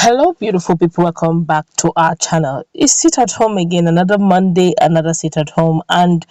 Hello, beautiful people. Welcome back to our channel. It's Sit at Home again, another Monday, another Sit at Home. And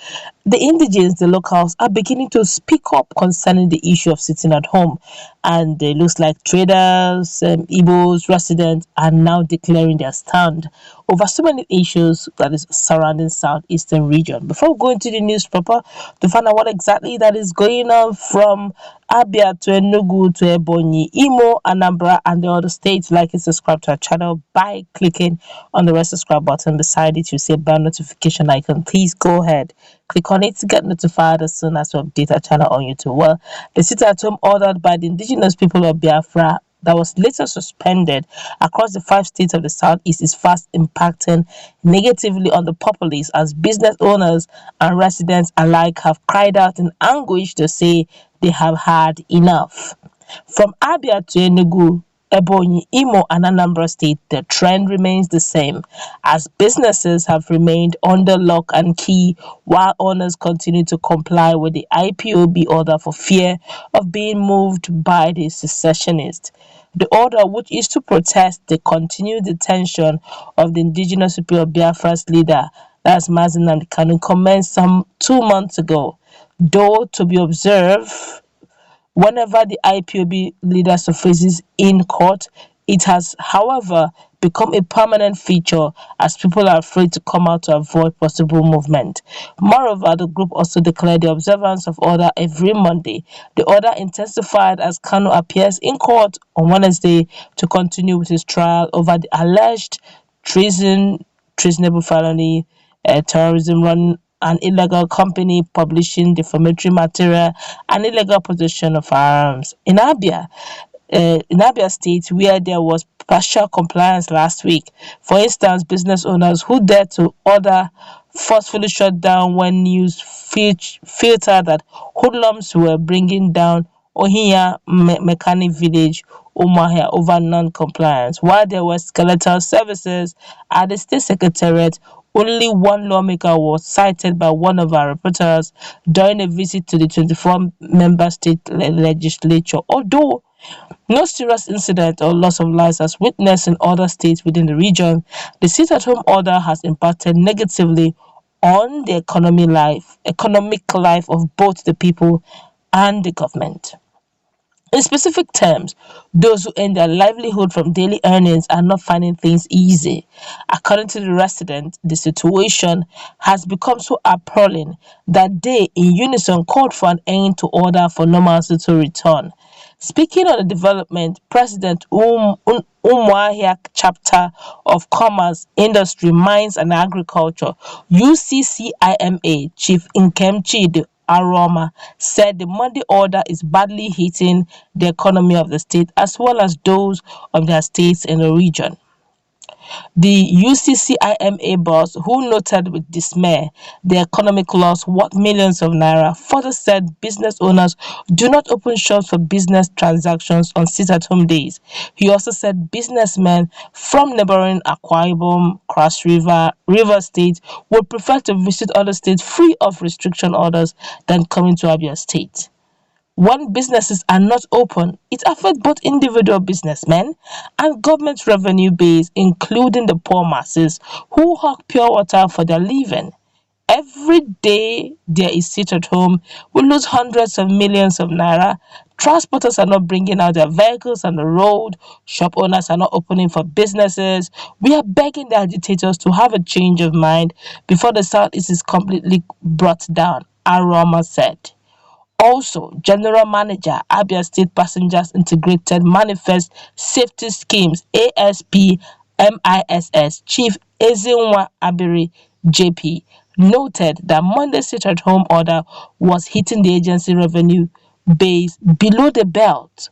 the indigenes, the locals, are beginning to speak up concerning the issue of sitting at home. And it looks like traders, Igbos, residents are now declaring their stand over so many issues that is surrounding southeastern region. Before we go into the news proper, to find out what exactly that is going on from Abia to Enugu to Ebonyi, Imo, Anambra, and the other states, like and subscribe to our channel by clicking on the red subscribe button beside it. You see a bell notification icon. Please go ahead, click on it to get notified as soon as we update our channel on YouTube. Well, the sit at home ordered by the indigenous people of Biafra that was later suspended across the 5 states of the southeast is fast impacting negatively on the populace as business owners and residents alike have cried out in anguish to say they have had enough. From Abia to Enugu, Ebonyi, Imo, and Anambra State, the trend remains the same as businesses have remained under lock and key while owners continue to comply with the IPOB order for fear of being moved by the secessionists. The order, which is to protest the continued detention of the indigenous people of Biafra's leader, that's Nnamdi Kanu, commenced some 2 months ago. Though to be observed, whenever the IPOB leader surfaces in court, it has, however, become a permanent feature as people are afraid to come out to avoid possible movement. Moreover, the group also declared the observance of order every Monday. The order intensified as Kanu appears in court on Wednesday to continue with his trial over the alleged treasonable felony, terrorism, run an illegal company publishing defamatory material, and illegal possession of firearms. In Abia State, where there was partial compliance last week, for instance, business owners who dared to order forcefully shut down when news filtered that hoodlums were bringing down Ohiya Mechanic Village, Umuahia, over non-compliance. While there were skeletal services at the state secretariat, only one lawmaker was cited by one of our reporters during a visit to the 24-member state legislature. Although no serious incident or loss of lives as witnessed in other states within the region, the sit-at-home order has impacted negatively on the economic life of both the people and the government. In specific terms, those who earn their livelihood from daily earnings are not finding things easy. According to the resident, the situation has become so appalling that they, in unison, called for an end to order for normalcy to return. Speaking on the development, President Umuahia Chapter of Commerce, Industry, Mines and Agriculture, UCCIMA, Chief Nkemchi Aroma, said the Monday order is badly hitting the economy of the state as well as those of their states in the region. The UCCIMA boss, who noted with dismay the economic loss worth millions of naira, further said business owners do not open shops for business transactions on sit-at-home days. He also said businessmen from neighboring Akwa Ibom, Cross River, River State would prefer to visit other states free of restriction orders than coming to Abia State. When businesses are not open, it affects both individual businessmen and government revenue base, including the poor masses who hawk pure water for their living. Every day there is sit at home, we lose hundreds of millions of naira. Transporters are not bringing out their vehicles on the road. Shop owners are not opening for businesses. We are begging the agitators to have a change of mind before the Southeast is completely brought down, Aroma said. Also, General Manager, Abia State Passengers Integrated Manifest Safety Schemes, ASP-MISS, Chief Ezinwa Abiri, JP, noted that Monday's sit-at-home order was hitting the agency revenue base below the belt.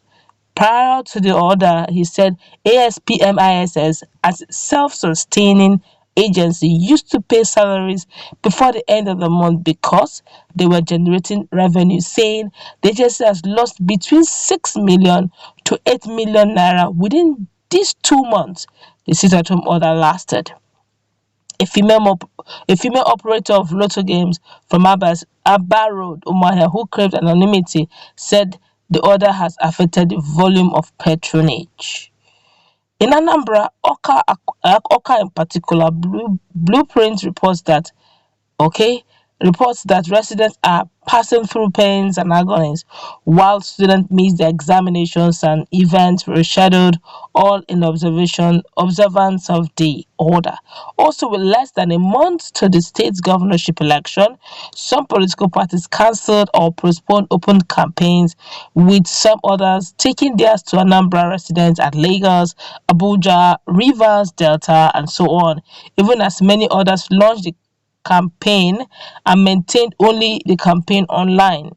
Prior to the order, he said ASPMISS, as a self-sustaining agency, used to pay salaries before the end of the month because they were generating revenue, saying the agency has lost between 6 million to 8 million naira within these 2 months the sit-at-home order lasted. A female operator of lotto games from Abba Road, Umuahia, who craved anonymity, said the order has affected the volume of patronage. In Anambra, Oka in particular, Blueprint reports that okay, reports that residents are passing through pains and agonies while students miss their examinations and events were scheduled all in observance of the order. Also, with less than a month to the state's governorship election, some political parties cancelled or postponed open campaigns, with some others taking theirs to Anambra residents at Lagos, Abuja, Rivers, Delta, and so on, even as many others launched the campaign and maintained only the campaign online.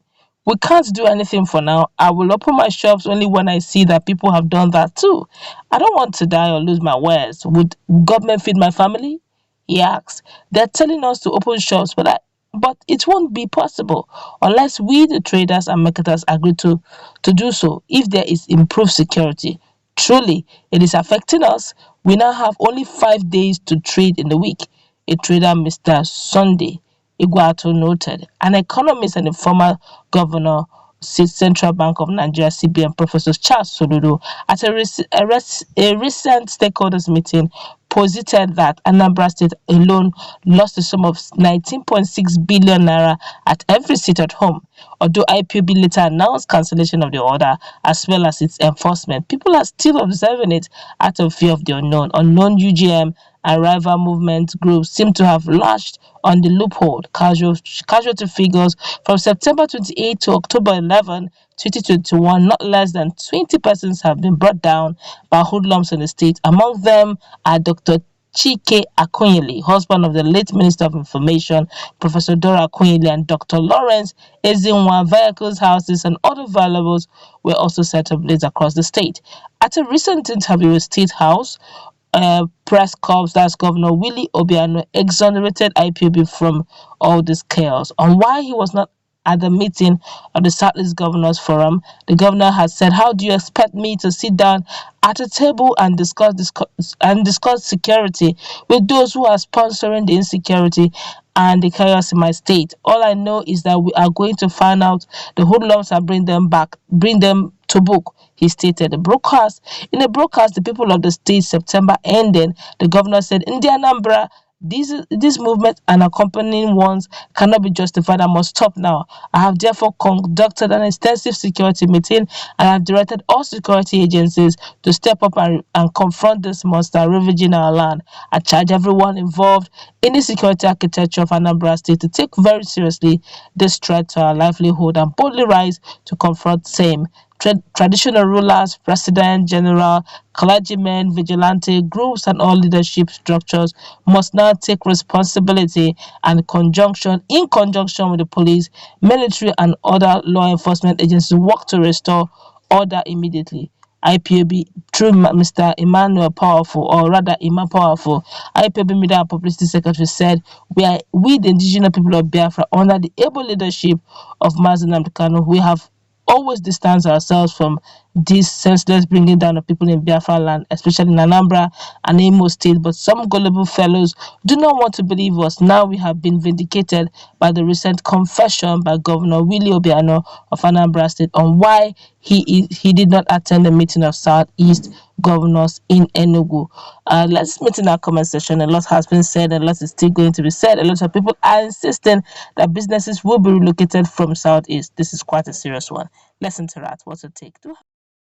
We can't do anything for now. I will open my shops only when I see that people have done that too. I don't want to die or lose my wares. Would government feed my family? He asks. They're telling us to open shops, but it won't be possible unless we, the traders and marketers, agree to do so if there is improved security. Truly, it is affecting us. We now have only 5 days to trade in the week, a trader, Mr. Sunday Iguatu, noted. An economist and a former governor, Central Bank of Nigeria (CBN), Professor Charles Soludo, at a recent stakeholders meeting, posited that Anambra State alone lost a sum of 19.6 billion naira at every seat at home. Although IPOB later announced cancellation of the order as well as its enforcement, people are still observing it out of fear of the unknown. Unknown UGM and rival movement groups seem to have latched on the loophole. Casualty figures from September 28 to October 11, 2021, not less than 20 persons have been brought down by hoodlums in the state. Among them are Dr. Chike Akunyili, husband of the late Minister of Information, Professor Dora Akunyili, and Dr. Lawrence Ezinwa. Vehicles, houses, and other valuables were also set ablaze across the state. At a recent interview with State House, press corps, that's Governor Willie Obiano, exonerated IPOB from all this chaos. On why he was not at the meeting of the Southeast Governors Forum, the governor has said, "How do you expect me to sit down at a table and discuss security with those who are sponsoring the insecurity and the chaos in my state? All I know is that we are going to find out the hoodlums and bring them to book," he stated. In a broadcast, the people of the state September ending, the governor said, "In the Anambra, these movements and accompanying ones cannot be justified and must stop now. I have therefore conducted an extensive security meeting and have directed all security agencies to step up and confront this monster ravaging our land. I charge everyone involved in the security architecture of Anambra State to take very seriously this threat to our livelihood and boldly rise to confront same. Traditional rulers, president, general, clergymen, vigilante groups, and all leadership structures must now take responsibility and in conjunction with the police, military, and other law enforcement agencies, work to restore order immediately." IPOB through Mr. Emmanuel Powerful, or rather Emma Powerful, IPOB Media and Publicity Secretary, said, we the indigenous people of Biafra, under the able leadership of Nnamdi Kanu, we have always distance ourselves from this senseless bringing down of people in Biafra land, especially in Anambra and Imo State. But some gullible fellows do not want to believe us. Now we have been vindicated by the recent confession by Governor Willie Obiano of Anambra State on why he did not attend the meeting of Southeast governors in Enugu. Let's meet in our comment section. A lot has been said, a lot is still going to be said. A lot of people are insisting that businesses will be relocated from Southeast. This is quite a serious one. Let's interact. What's your take?